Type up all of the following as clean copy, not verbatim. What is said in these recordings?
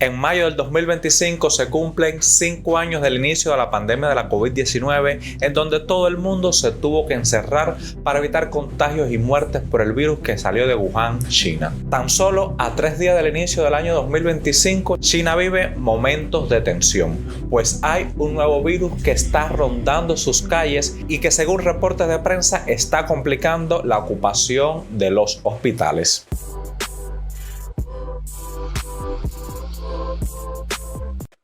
En mayo del 2025 se cumplen 5 años del inicio de la pandemia de la COVID-19, en donde todo el mundo se tuvo que encerrar para evitar contagios y muertes por el virus que salió de Wuhan, China. Tan solo a 3 días del inicio del año 2025, China vive momentos de tensión, pues hay un nuevo virus que está rondando sus calles y que, según reportes de prensa, está complicando la ocupación de los hospitales.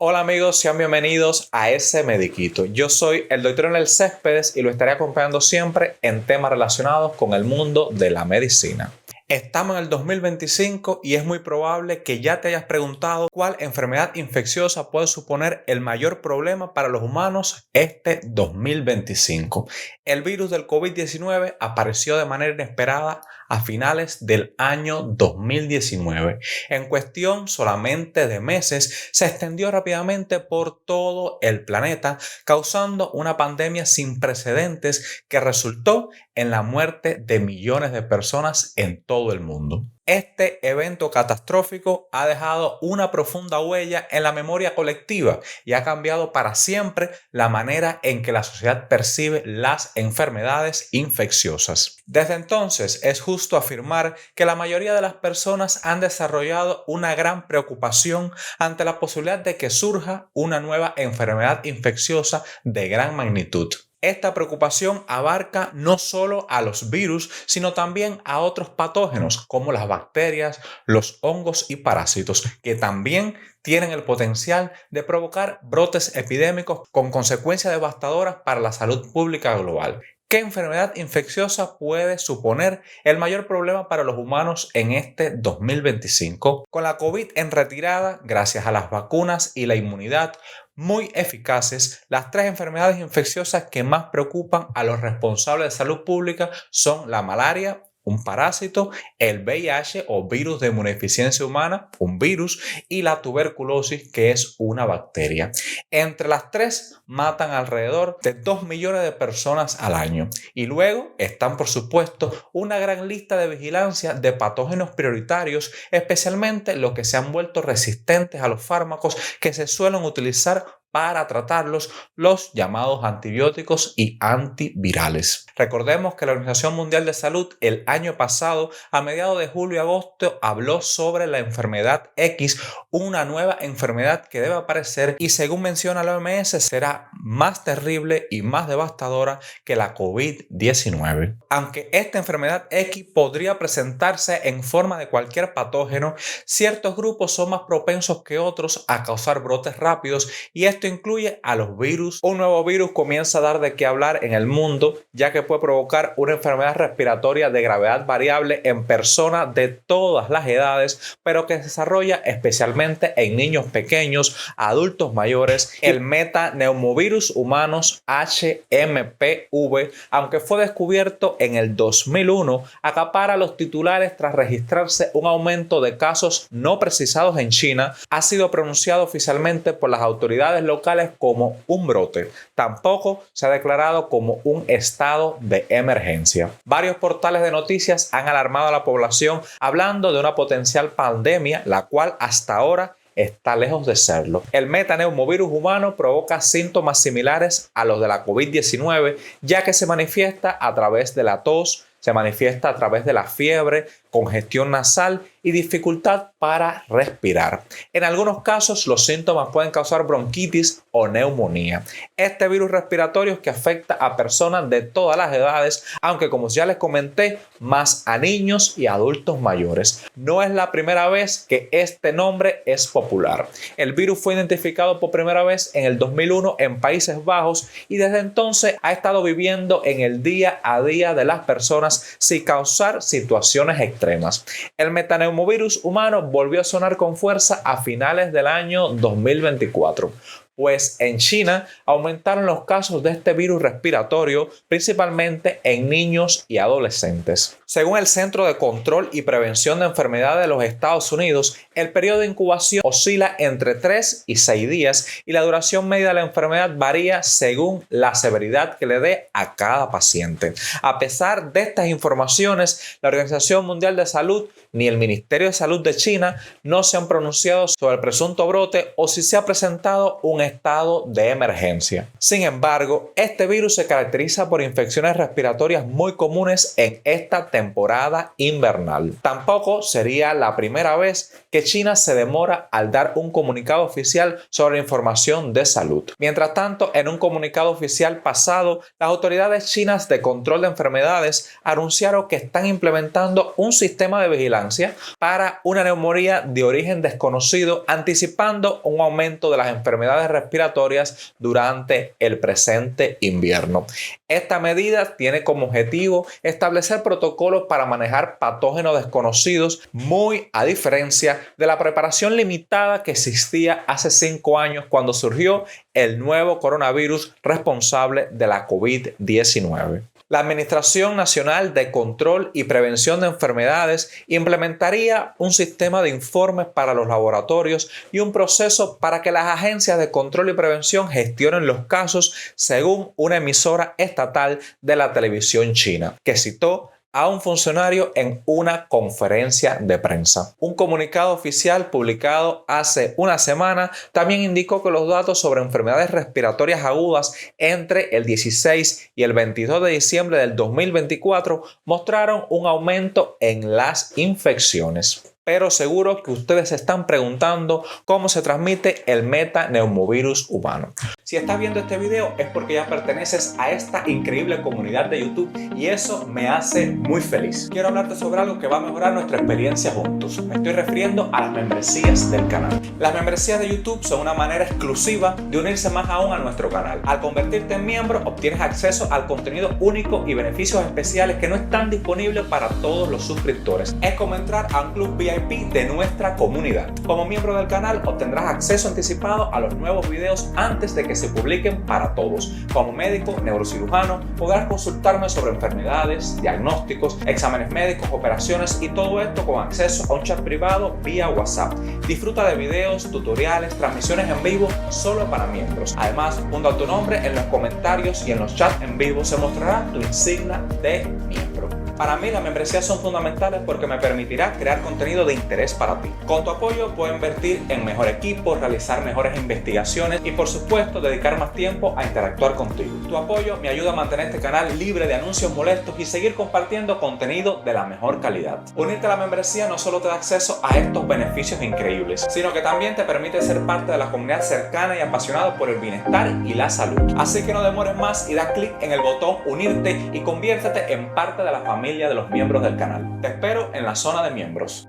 Hola amigos, sean bienvenidos a Ese Mediquito. Yo soy el Dr. Leonel Céspedes y lo estaré acompañando siempre en temas relacionados con el mundo de la medicina. Estamos en el 2025 y es muy probable que ya te hayas preguntado cuál enfermedad infecciosa puede suponer el mayor problema para los humanos este 2025. El virus del COVID-19 apareció de manera inesperada a finales del año 2019. En cuestión solamente de meses, se extendió rápidamente por todo el planeta, causando una pandemia sin precedentes que resultó en la muerte de millones de personas en todo el mundo. Este evento catastrófico ha dejado una profunda huella en la memoria colectiva y ha cambiado para siempre la manera en que la sociedad percibe las enfermedades infecciosas. Desde entonces, es justo afirmar que la mayoría de las personas han desarrollado una gran preocupación ante la posibilidad de que surja una nueva enfermedad infecciosa de gran magnitud. Esta preocupación abarca no solo a los virus, sino también a otros patógenos como las bacterias, los hongos y parásitos, que también tienen el potencial de provocar brotes epidémicos con consecuencias devastadoras para la salud pública global. ¿Qué enfermedad infecciosa puede suponer el mayor problema para los humanos en este 2025? Con la COVID en retirada, gracias a las vacunas y la inmunidad muy eficaces, las 3 enfermedades infecciosas que más preocupan a los responsables de salud pública son la malaria, un parásito, el VIH o virus de inmunodeficiencia humana, un virus, y la tuberculosis, que es una bacteria. Entre las 3 matan alrededor de 2 millones de personas al año. Y luego están, por supuesto, una gran lista de vigilancia de patógenos prioritarios, especialmente los que se han vuelto resistentes a los fármacos que se suelen utilizar para tratarlos, los llamados antibióticos y antivirales. Recordemos que la Organización Mundial de Salud el año pasado, a mediados de julio y agosto, habló sobre la enfermedad X, una nueva enfermedad que debe aparecer y, según menciona la OMS, será más terrible y más devastadora que la COVID-19. Aunque esta enfermedad X podría presentarse en forma de cualquier patógeno, ciertos grupos son más propensos que otros a causar brotes rápidos, y esto incluye a los virus. Un nuevo virus comienza a dar de qué hablar en el mundo, ya que puede provocar una enfermedad respiratoria de gravedad variable en personas de todas las edades, pero que se desarrolla especialmente en niños pequeños, adultos mayores. El metaneumovirus humanos HMPV, aunque fue descubierto en el 2001, acapara los titulares tras registrarse un aumento de casos no precisados en China. Ha sido pronunciado oficialmente por las autoridades locales como un brote. Tampoco se ha declarado como un estado de emergencia. Varios portales de noticias han alarmado a la población hablando de una potencial pandemia, la cual hasta ahora está lejos de serlo. El metaneumovirus humano provoca síntomas similares a los de la COVID-19, ya que se manifiesta a través de la tos, se manifiesta a través de la fiebre, congestión nasal y dificultad para respirar. En algunos casos, los síntomas pueden causar bronquitis o neumonía. Este virus respiratorio que afecta a personas de todas las edades, aunque, como ya les comenté, más a niños y adultos mayores. No es la primera vez que este nombre es popular. El virus fue identificado por primera vez en el 2001 en Países Bajos y desde entonces ha estado viviendo en el día a día de las personas sin causar situaciones extremas. El metaneumovirus humano volvió a sonar con fuerza a finales del año 2024. pues en China aumentaron los casos de este virus respiratorio, principalmente en niños y adolescentes. Según el Centro de Control y Prevención de Enfermedades de los Estados Unidos, el periodo de incubación oscila entre 3 y 6 días y la duración media de la enfermedad varía según la severidad que le dé a cada paciente. A pesar de estas informaciones, la Organización Mundial de Salud ni el Ministerio de Salud de China no se han pronunciado sobre el presunto brote o si se ha presentado un estado de emergencia. Sin embargo, este virus se caracteriza por infecciones respiratorias muy comunes en esta temporada invernal. Tampoco sería la primera vez que China se demora al dar un comunicado oficial sobre información de salud. Mientras tanto, en un comunicado oficial pasado, las autoridades chinas de control de enfermedades anunciaron que están implementando un sistema de vigilancia para una neumonía de origen desconocido, anticipando un aumento de las enfermedades respiratorias durante el presente invierno. Esta medida tiene como objetivo establecer protocolos para manejar patógenos desconocidos, muy a diferencia de la preparación limitada que existía hace 5 años cuando surgió el nuevo coronavirus responsable de la COVID-19. La Administración Nacional de Control y Prevención de Enfermedades implementaría un sistema de informes para los laboratorios y un proceso para que las agencias de control y prevención gestionen los casos, según una emisora estatal de la televisión china, que citó a un funcionario en una conferencia de prensa. Un comunicado oficial publicado hace una semana también indicó que los datos sobre enfermedades respiratorias agudas entre el 16 y el 22 de diciembre del 2024 mostraron un aumento en las infecciones. Pero seguro que ustedes se están preguntando cómo se transmite el metaneumovirus humano. Si estás viendo este video es porque ya perteneces a esta increíble comunidad de YouTube y eso me hace muy feliz. Quiero hablarte sobre algo que va a mejorar nuestra experiencia juntos. Me estoy refiriendo a las membresías del canal. Las membresías de YouTube son una manera exclusiva de unirse más aún a nuestro canal. Al convertirte en miembro obtienes acceso al contenido único y beneficios especiales que no están disponibles para todos los suscriptores. Es como entrar a un club VIP de nuestra comunidad. Como miembro del canal obtendrás acceso anticipado a los nuevos videos antes de que se publiquen para todos. Como médico neurocirujano podrás consultarme sobre enfermedades, diagnósticos, exámenes médicos, operaciones y todo esto con acceso a un chat privado vía WhatsApp. Disfruta de videos, tutoriales, transmisiones en vivo solo para miembros. Además, junto a tu nombre en los comentarios y en los chats en vivo se mostrará tu insignia de miembro. Para mí las membresías son fundamentales porque me permitirá crear contenido de interés para ti. Con tu apoyo puedo invertir en mejor equipo, realizar mejores investigaciones y por supuesto dedicar más tiempo a interactuar contigo. Tu apoyo me ayuda a mantener este canal libre de anuncios molestos y seguir compartiendo contenido de la mejor calidad. Unirte a la membresía no solo te da acceso a estos beneficios increíbles, sino que también te permite ser parte de la comunidad cercana y apasionada por el bienestar y la salud. Así que no demores más y da clic en el botón unirte y conviértete en parte de la familia de los miembros del canal. Te espero en la zona de miembros.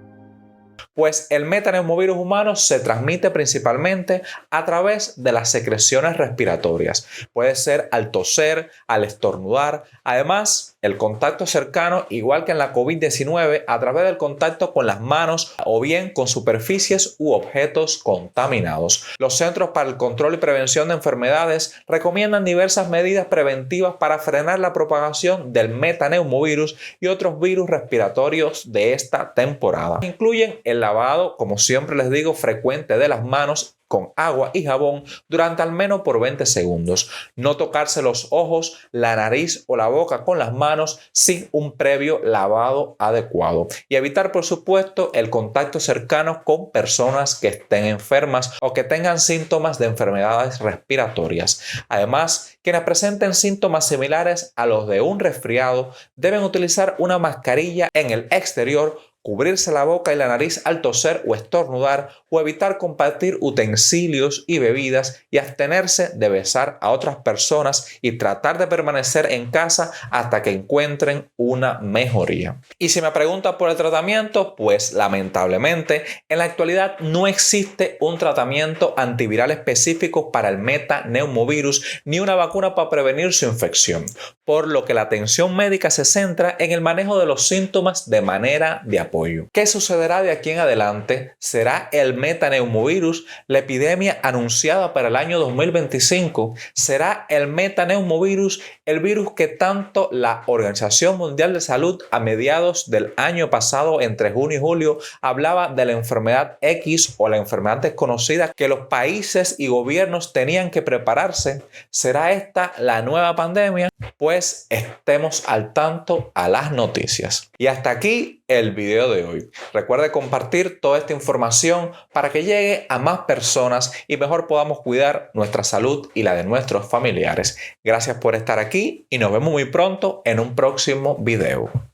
Pues el metaneumovirus humano se transmite principalmente a través de las secreciones respiratorias. Puede ser al toser, al estornudar. Además, el contacto cercano, igual que en la COVID-19, a través del contacto con las manos o bien con superficies u objetos contaminados. Los Centros para el Control y Prevención de Enfermedades recomiendan diversas medidas preventivas para frenar la propagación del metaneumovirus y otros virus respiratorios de esta temporada. Incluyen el lavado, como siempre les digo, frecuente de las manos con agua y jabón durante al menos por 20 segundos. No tocarse los ojos, la nariz o la boca con las manos sin un previo lavado adecuado. Y evitar, por supuesto, el contacto cercano con personas que estén enfermas o que tengan síntomas de enfermedades respiratorias. Además, quienes presenten síntomas similares a los de un resfriado deben utilizar una mascarilla en el exterior, cubrirse la boca y la nariz al toser o estornudar o evitar compartir utensilios y bebidas y abstenerse de besar a otras personas y tratar de permanecer en casa hasta que encuentren una mejoría. Y si me preguntan por el tratamiento, pues lamentablemente en la actualidad no existe un tratamiento antiviral específico para el metaneumovirus ni una vacuna para prevenir su infección, por lo que la atención médica se centra en el manejo de los síntomas de manera de a pollo. ¿Qué sucederá de aquí en adelante? ¿Será el metaneumovirus la epidemia anunciada para el año 2025? ¿Será el metaneumovirus el virus que tanto la Organización Mundial de Salud a mediados del año pasado, entre junio y julio, hablaba de la enfermedad X o la enfermedad desconocida que los países y gobiernos tenían que prepararse? ¿Será esta la nueva pandemia? Pues estemos al tanto a las noticias. Y hasta aquí el video de hoy. Recuerde compartir toda esta información para que llegue a más personas y mejor podamos cuidar nuestra salud y la de nuestros familiares. Gracias por estar aquí y nos vemos muy pronto en un próximo video.